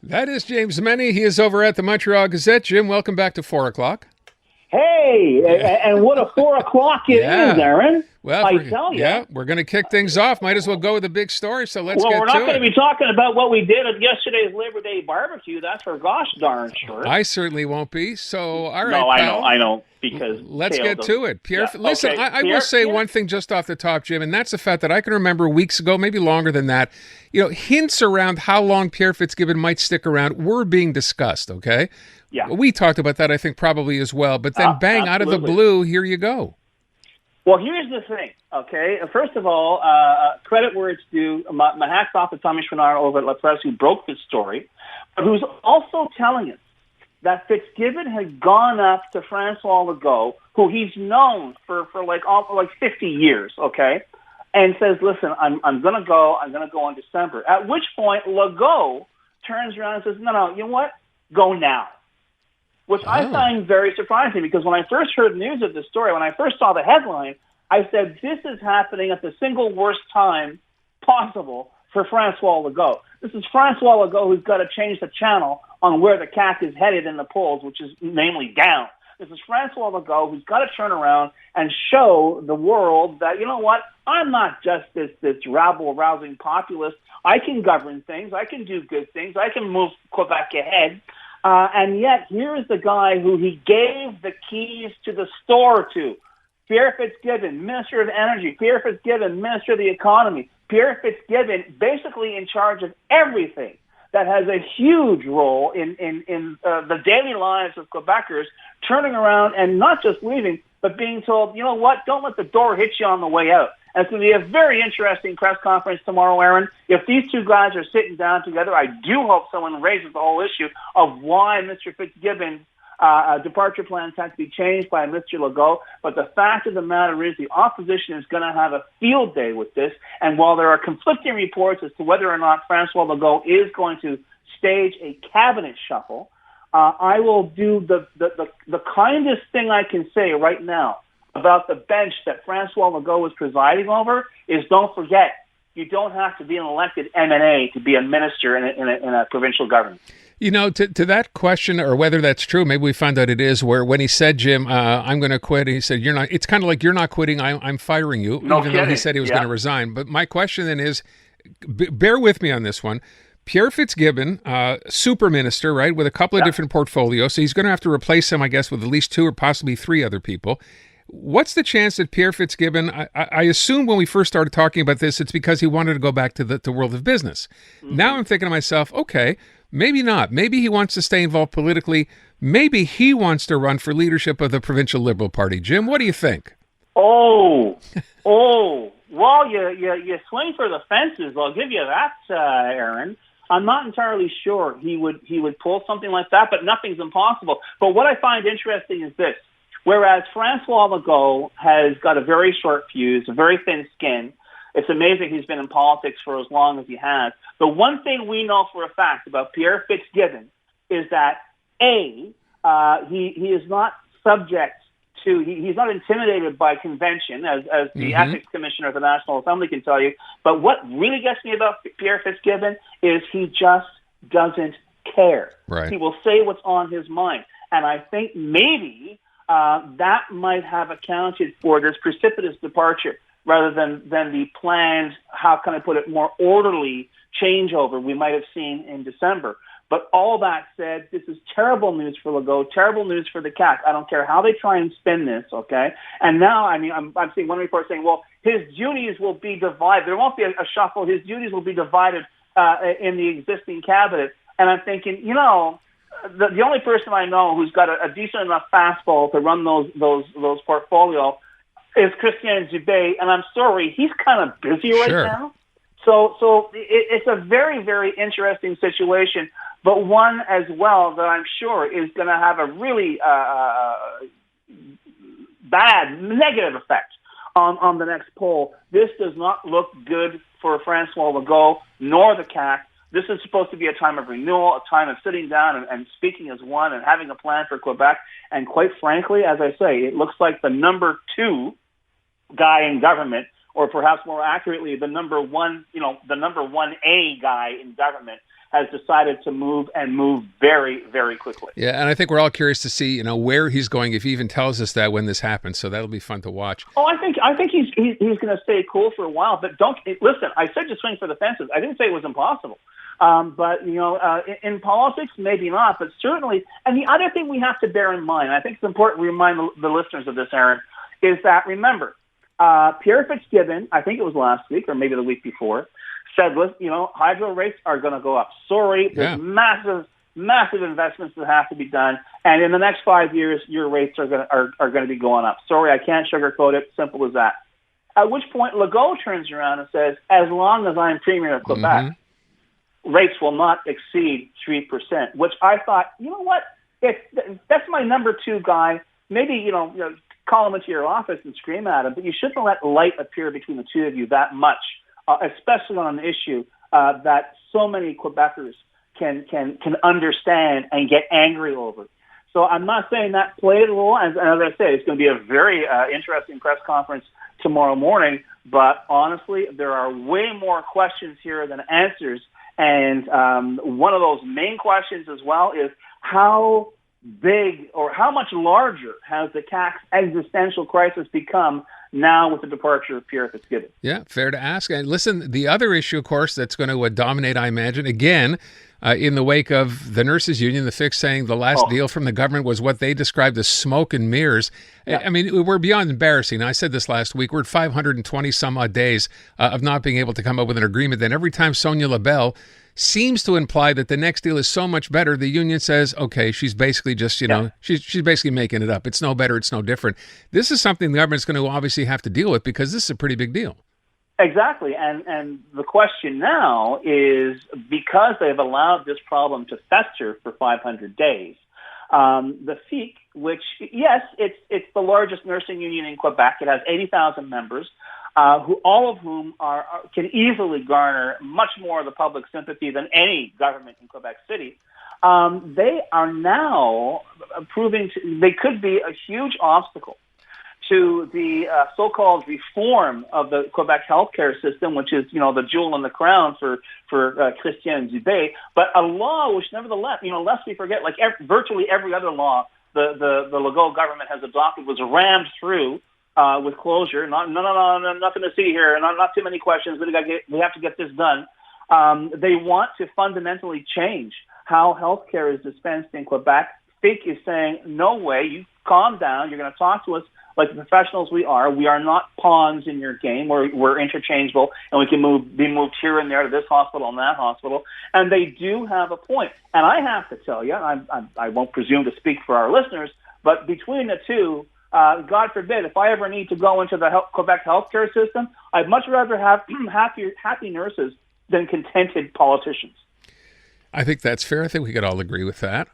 That is James Mennie. He is over at the Montreal Gazette. Jim, welcome back to 4 o'clock. Hey, and what a 4 o'clock it is, Yeah. Aaron. Well, I tell you. yeah, we're going to kick things off. Might as well go with the big story, so let's Well, get we're not to going to it. be talking about what we did at yesterday's Labor Day barbecue. That's for gosh darn sure. I certainly won't be. So, all right, No, pal. I know, because Let's Kale get doesn't- to it. Pierre, Yeah, listen, okay. I will say one thing just off the top, Jim, and that's the fact that I can remember weeks ago, maybe longer than that, hints around how long Pierre Fitzgibbon might stick around were being discussed, okay? Yeah. We talked about that, I think, probably as well. But then, bang, out of the blue, here you go. Well, here's the thing, okay? First of all, credit where it's due. My hats off to Tommy Schreiner over at La Presse, who broke this story, but who's also telling us that Fitzgibbon had gone up to Francois Legault, who he's known for like 50 years, okay, and says, listen, I'm going to go in December. At which point, Legault turns around and says, no, you know what? Go now. Which I find very surprising, because when I first heard news of this story, when I first saw the headline, I said, this is happening at the single worst time possible for Francois Legault. This is Francois Legault who's got to change the channel on where the CAQ is headed in the polls, which is namely down. This is Francois Legault who's got to turn around and show the world that, you know what, I'm not just this rabble-rousing populist. I can govern things. I can do good things. I can move Quebec ahead. And yet, here is the guy who he gave the keys to the store to. Pierre Fitzgibbon, Minister of Energy. Pierre Fitzgibbon, Minister of the Economy. Pierre Fitzgibbon, basically in charge of everything that has a huge role in the daily lives of Quebecers, turning around and not just leaving, but being told, you know what, don't let the door hit you on the way out. And it's going to be a very interesting press conference tomorrow, Aaron. If these two guys are sitting down together, I do hope someone raises the whole issue of why Mr. Fitzgibbon's departure plans had to be changed by Mr. Legault. But the fact of the matter is the opposition is going to have a field day with this. And while there are conflicting reports as to whether or not Francois Legault is going to stage a cabinet shuffle, I will do the kindest thing I can say right now about the bench that Francois Legault was presiding over is, don't forget, you don't have to be an elected MNA to be a minister in a provincial government. To that question, or whether that's true, maybe we found out it is, where when he said, Jim, I'm going to quit, and he said, you're not, it's kind of like, you're not quitting, I'm firing you, no even kidding. Though he said he was going to resign. But my question then is, bear with me on this one. Pierre Fitzgibbon, super minister, right, with a couple of different portfolios, so he's going to have to replace him, I guess, with at least two or possibly three other people. What's the chance that Pierre Fitzgibbon, I assume when we first started talking about this, it's because he wanted to go back to the world of business. Mm-hmm. Now I'm thinking to myself, okay, maybe not. Maybe he wants to stay involved politically. Maybe he wants to run for leadership of the Provincial Liberal Party. Jim, what do you think? Well, you swing for the fences. I'll give you that, Aaron. I'm not entirely sure he would pull something like that, but nothing's impossible. But what I find interesting is this. Whereas Francois Legault has got a very short fuse, a very thin skin. It's amazing he's been in politics for as long as he has. The one thing we know for a fact about Pierre Fitzgibbon is that, he is not subject to, he's not intimidated by convention, as the Ethics Commissioner of the National Assembly can tell you. But what really gets me about Pierre Fitzgibbon is he just doesn't care. Right. He will say what's on his mind. And I think maybe that might have accounted for this precipitous departure rather than the planned, how can I put it, more orderly changeover we might have seen in December. But all that said, this is terrible news for Legault, terrible news for the CAQ. I don't care how they try and spin this, okay? And now, I mean, I'm seeing one report saying, well, his duties will be divided. There won't be a shuffle. His duties will be divided in the existing cabinet. And I'm thinking, the only person I know who's got a decent enough fastball to run those portfolio is Christian Dubé, and I'm sorry, he's kind of busy right now. So it's a very, very interesting situation, but one as well that I'm sure is going to have a really bad, negative effect on the next poll. This does not look good for Francois Legault nor the CAQ. This is supposed to be a time of renewal, a time of sitting down and speaking as one and having a plan for Quebec. And quite frankly, as I say, it looks like the number two guy in government, or perhaps more accurately, the number one A guy in government, has decided to move very, very quickly. Yeah, and I think we're all curious to see, where he's going, if he even tells us that when this happens. So that'll be fun to watch. Oh, I think he's going to stay cool for a while. But listen. I said to swing for the fences. I didn't say it was impossible. But in politics, maybe not. But certainly, and the other thing we have to bear in mind, I think it's important to remind the listeners of this, Aaron, is that remember, Pierre Fitzgibbon, I think it was last week or maybe the week before, said, hydro rates are going to go up. Sorry, there's massive investments that have to be done, and in the next 5 years, your rates are going to be going up. Sorry, I can't sugarcoat it. Simple as that. At which point, Legault turns around and says, as long as I'm Premier of Quebec, rates will not exceed 3%, which I thought, you know what? If that's my number two guy, maybe, call him into your office and scream at him, but you shouldn't let light appear between the two of you that much, especially on an issue that so many Quebecers can understand and get angry over. So I'm not saying that played a role, and as I say, it's going to be a very interesting press conference tomorrow morning, but honestly, there are way more questions here than answers, and one of those main questions as well is how big or how much larger has the tax existential crisis become now with the departure of Pierre Fitzgibbon? Yeah, fair to ask. And listen, the other issue, of course, that's going to dominate, I imagine, again, in the wake of the nurses union, the fix saying the last deal from the government was what they described as smoke and mirrors. Yeah. I mean, we're beyond embarrassing. I said this last week. We're at 520 some odd days of not being able to come up with an agreement. Then every time Sonia Labelle seems to imply that the next deal is so much better, the union says, okay, she's basically just, she's basically making it up. It's no better. It's no different. This is something the government's going to obviously have to deal with because this is a pretty big deal. Exactly. And the question now is, because they've allowed this problem to fester for 500 days, the FIC, which, yes, it's the largest nursing union in Quebec. It has 80,000 members, all of whom can easily garner much more of the public sympathy than any government in Quebec City. They are now proving they could be a huge obstacle to the so-called reform of the Quebec healthcare system, which is, the jewel in the crown for Christian Dubé, but a law which, nevertheless, lest we forget, like virtually every other law the Legault government has adopted was rammed through with closure. No, nothing to see here. Not too many questions. We have to get this done. They want to fundamentally change how healthcare is dispensed in Quebec. FIC is saying, no way, you calm down. You're going to talk to us like the professionals we are. We are not pawns in your game. We're interchangeable, and we can be moved here and there to this hospital and that hospital. And they do have a point. And I have to tell you, I won't presume to speak for our listeners, but between the two, God forbid, if I ever need to go into the Quebec healthcare system, I'd much rather have happy nurses than contented politicians. I think that's fair. I think we could all agree with that.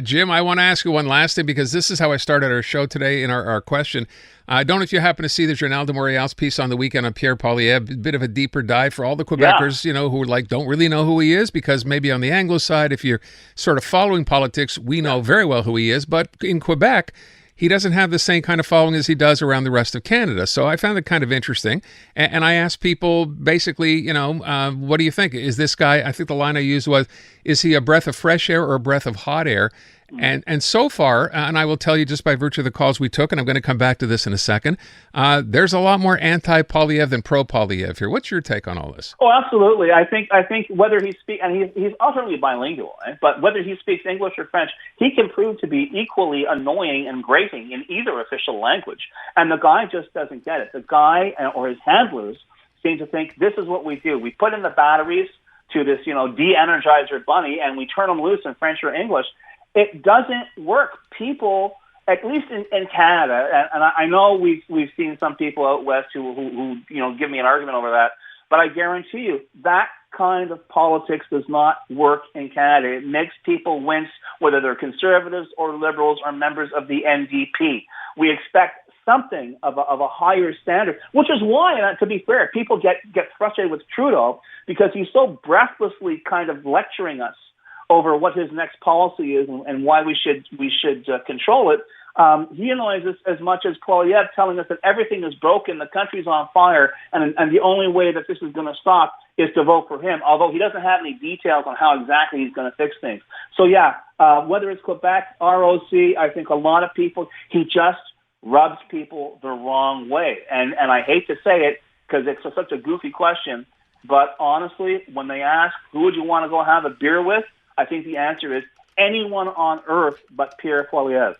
Jim, I want to ask you one last thing, because this is how I started our show today in our question. I don't know if you happen to see the Journal de Montréal's piece on the weekend on Pierre Poilievre, a bit of a deeper dive for all the Quebecers, who don't really know who he is, because maybe on the Anglo side, if you're sort of following politics, we know very well who he is. But in Quebec, he doesn't have the same kind of following as he does around the rest of Canada. So I found it kind of interesting. And I asked people basically, what do you think? Is this guy, I think the line I used was, is he a breath of fresh air or a breath of hot air? And so far, and I will tell you just by virtue of the calls we took, and I'm going to come back to this in a second, there's a lot more anti-Poilievre than pro-Poilievre here. What's your take on all this? Oh, absolutely. I think whether he speaks, and he's utterly bilingual, right? But whether he speaks English or French, he can prove to be equally annoying and grating in either official language. And the guy just doesn't get it. The guy or his handlers seem to think this is what we do. We put in the batteries to this, de-energizer bunny, and we turn them loose in French or English. It doesn't work. People, at least in Canada, and I know we've seen some people out west who give me an argument over that, but I guarantee you that kind of politics does not work in Canada. It makes people wince, whether they're conservatives or liberals or members of the NDP. We expect something of a higher standard, which is why, to be fair, people get frustrated with Trudeau, because he's so breathlessly kind of lecturing us over what his next policy is and why we should control it. He annoys us as much as Poilievre telling us that everything is broken, the country's on fire, and the only way that this is going to stop is to vote for him, although he doesn't have any details on how exactly he's going to fix things. So, whether it's Quebec, ROC, I think a lot of people, he just rubs people the wrong way. And I hate to say it because it's such a goofy question, but honestly, when they ask, who would you want to go have a beer with, I think the answer is anyone on earth but Pierre Poilievre.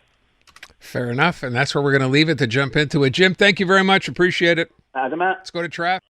Fair enough, and that's where we're going to leave it to jump into it. Jim, thank you very much. Appreciate it. Let's go to traffic.